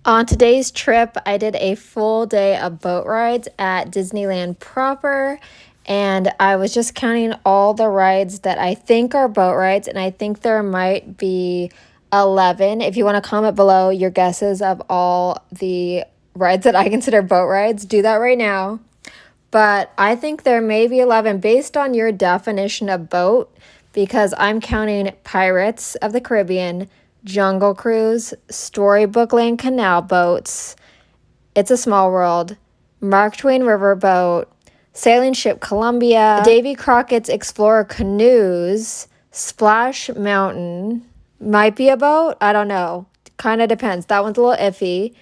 On today's trip, I did a full day of boat rides at Disneyland proper, and I was just counting all the rides that I think are boat rides, and I think there might be 11. If you want to comment below your guesses of all the rides that I consider boat rides, do that right now. But I think there may be 11 based on your definition of boat, because I'm counting Pirates of the Caribbean, Jungle Cruise, Storybook Land Canal boats, It's a Small World, Mark Twain Riverboat, Sailing Ship Columbia, Davy Crockett's Explorer Canoes, Splash Mountain. Might be a boat, I don't know. Kind of depends. That one's a little iffy.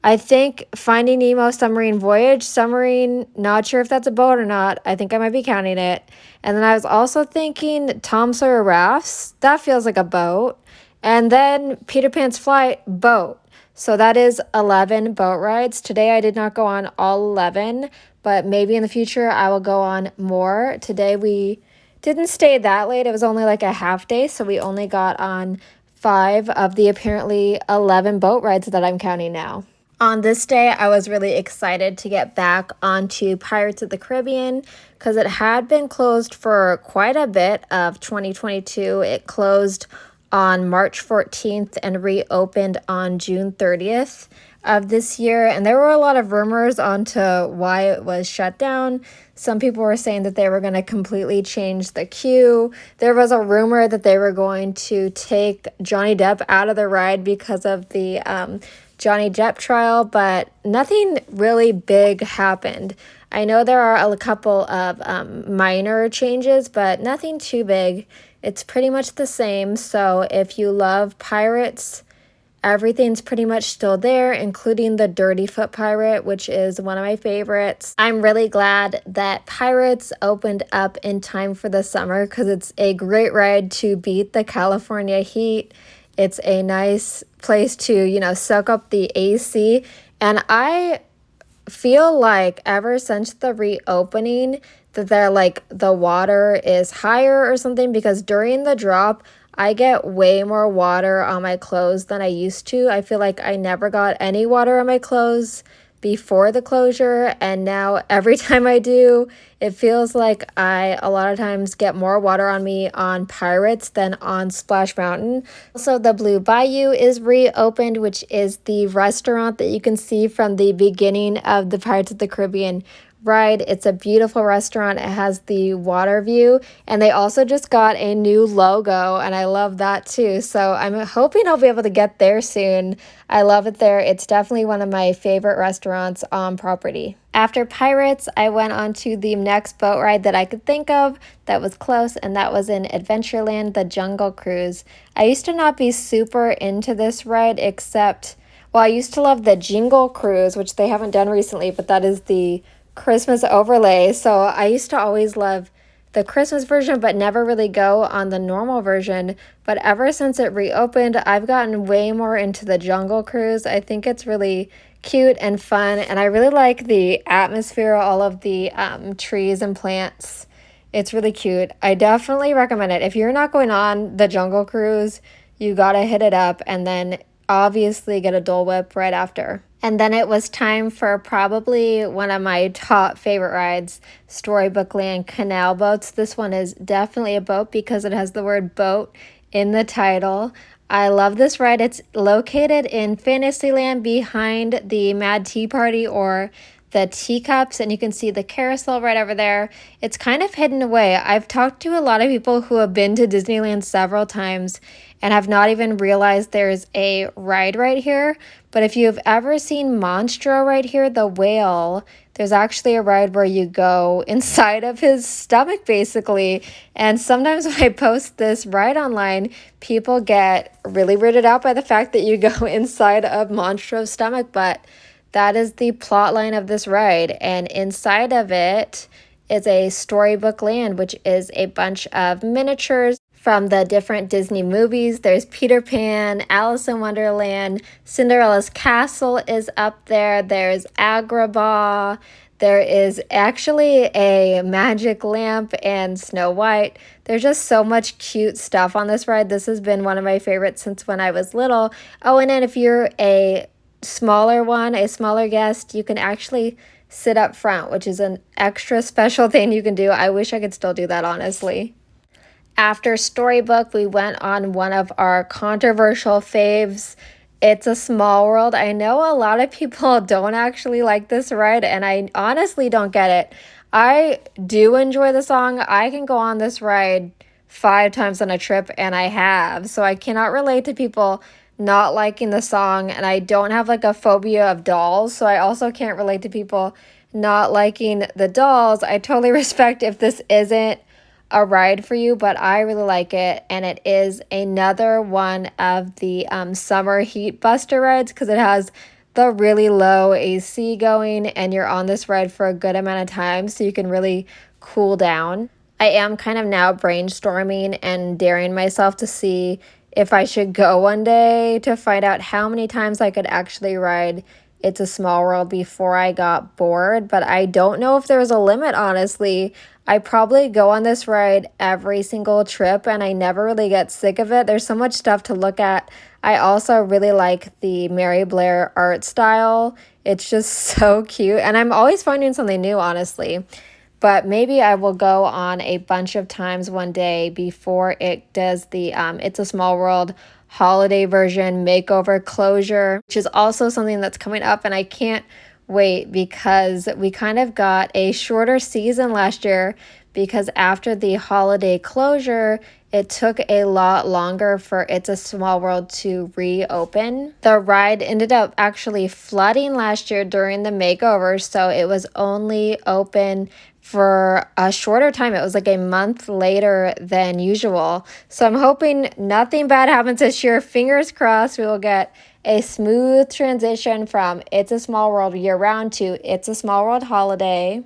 I think Finding Nemo Submarine Voyage, submarine, not sure if that's a boat or not. I think I might be counting it. And then I was also thinking Tom Sawyer Rafts. That feels like a boat. And then Peter Pan's Flight, boat. So that is 11 boat rides. Today I did not go on all 11, but maybe in the future I will go on more. Today we didn't stay that late. It was only like a half day, so we only got on 5 of the apparently 11 boat rides that I'm counting now. On this day, I was really excited to get back onto Pirates of the Caribbean because it had been closed for quite a bit of 2022. It closed on March 14th and reopened on June 30th of this year. And there were a lot of rumors onto why it was shut down. Some people were saying that they were going to completely change the queue. There was a rumor that they were going to take Johnny Depp out of the ride because of the Johnny Depp trial, but nothing really big happened. I know there are a couple of minor changes, but nothing too big. It's pretty much the same. So if you love pirates, everything's pretty much still there, including the Dirty Foot Pirate, which is one of my favorites. I'm really glad that Pirates opened up in time for the summer because it's a great ride to beat the California heat. It's a nice place to, soak up the AC. And I feel like ever since the reopening that they're like the water is higher or something, because during the drop, I get way more water on my clothes than I used to. I feel like I never got any water on my clothes before the closure, and now every time I do, it feels like I a lot of times get more water on me on Pirates than on Splash Mountain. Also, the Blue Bayou is reopened, which is the restaurant that you can see from the beginning of the Pirates of the Caribbean ride. It's a beautiful restaurant. It has the water view, and they also just got a new logo, and I love that too. So I'm hoping I'll be able to get there soon. I love it there. It's definitely one of my favorite restaurants on property. After Pirates, I went on to the next boat ride that I could think of that was close, and that was in Adventureland, the Jungle Cruise. I used to not be super into this ride, except, well, I used to love the Jingle Cruise, which they haven't done recently, but that is the Christmas overlay. So I used to always love the Christmas version, but never really go on the normal version. But ever since it reopened, I've gotten way more into the Jungle Cruise. I think it's really cute and fun, and I really like the atmosphere, all of the trees and plants. It's really cute. I definitely recommend it. If you're not going on the Jungle Cruise, you gotta hit it up, and then obviously get a Dole Whip right after. And then it was time for probably one of my top favorite rides, Storybook Land Canal boats. This one is definitely a boat because it has the word boat in the title. I love this ride. It's located in Fantasyland behind the Mad Tea Party or the teacups, and you can see the carousel right over there. It's kind of hidden away. I've talked to a lot of people who have been to Disneyland several times and have not even realized there's a ride right here. But if you've ever seen Monstro right here, the whale, there's actually a ride where you go inside of his stomach, basically. And sometimes when I post this ride online, people get really weirded out by the fact that you go inside of Monstro's stomach, but that is the plot line of this ride. And inside of it is a Storybook Land, which is a bunch of miniatures from the different Disney movies. There's Peter Pan, Alice in Wonderland, Cinderella's Castle is up there. There's Agrabah. There is actually a magic lamp and Snow White. There's just so much cute stuff on this ride. This has been one of my favorites since when I was little. Oh, and then if you're a smaller one, a smaller guest, you can actually sit up front, which is an extra special thing you can do. I wish I could still do that, honestly. After Storybook, we went on one of our controversial faves. It's a Small World. I know a lot of people don't actually like this ride, and I honestly don't get it. I do enjoy the song. I can go on this ride 5 times on a trip, and I have. So I cannot relate to people not liking the song, and I don't have like a phobia of dolls. So I also can't relate to people not liking the dolls. I totally respect if this isn't a ride for you, but I really like it, and it is another one of the summer heat buster rides because it has the really low AC going, and you're on this ride for a good amount of time so you can really cool down. I am kind of now brainstorming and daring myself to see if I should go one day to find out how many times I could actually ride It's a Small World before I got bored, but I don't know if there's a limit, honestly. I probably go on this ride every single trip and I never really get sick of it. There's so much stuff to look at. I also really like the Mary Blair art style. It's just so cute, and I'm always finding something new, honestly. But maybe I will go on a bunch of times one day before it does the It's a Small World holiday version makeover closure, which is also something that's coming up, and I can't wait because we kind of got a shorter season last year because after the holiday closure, it took a lot longer for It's a Small World to reopen. The ride ended up actually flooding last year during the makeover, so it was only open for a shorter time. It was like a month later than usual. So I'm hoping nothing bad happens this year. Fingers crossed we will get a smooth transition from It's a Small World year round to It's a Small World holiday.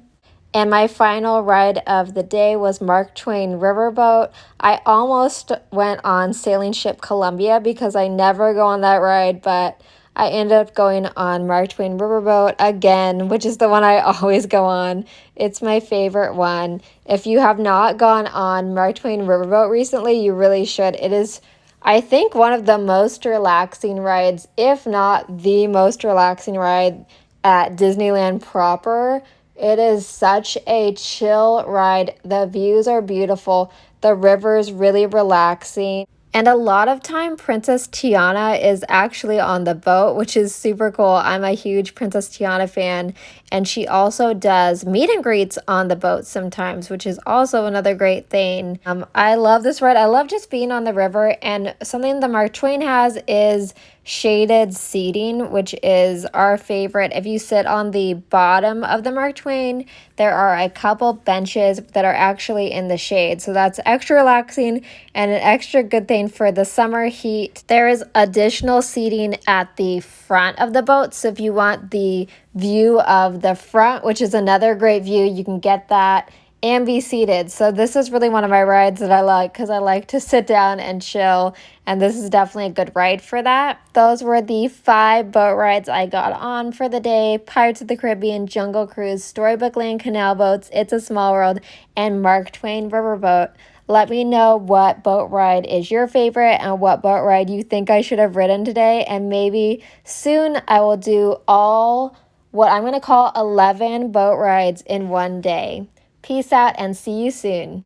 And my final ride of the day was Mark Twain Riverboat. I almost went on Sailing Ship Columbia because I never go on that ride, but I ended up going on Mark Twain Riverboat again, which is the one I always go on. It's my favorite one. If you have not gone on Mark Twain Riverboat recently, you really should. It is, I think, one of the most relaxing rides, if not the most relaxing ride at Disneyland proper. It is such a chill ride. The views are beautiful. The river is really relaxing. And a lot of time, Princess Tiana is actually on the boat, which is super cool. I'm a huge Princess Tiana fan. And she also does meet and greets on the boat sometimes, which is also another great thing. I love this ride. I love just being on the river. And something that Mark Twain has is shaded seating, which is our favorite. If you sit on the bottom of the Mark Twain, there are a couple benches that are actually in the shade. So that's extra relaxing and an extra good thing for the summer heat. There is additional seating at the front of the boat. So if you want the view of the front, which is another great view, you can get that and be seated. So this is really one of my rides that I like because I like to sit down and chill, and this is definitely a good ride for that. Those were the 5 boat rides I got on for the day: Pirates of the Caribbean, Jungle Cruise, Storybook Land Canal Boats, It's a Small World, and Mark Twain Riverboat. Let me know what boat ride is your favorite and what boat ride you think I should have ridden today, and maybe soon I will do all what I'm going to call 11 boat rides in one day. Peace out and see you soon.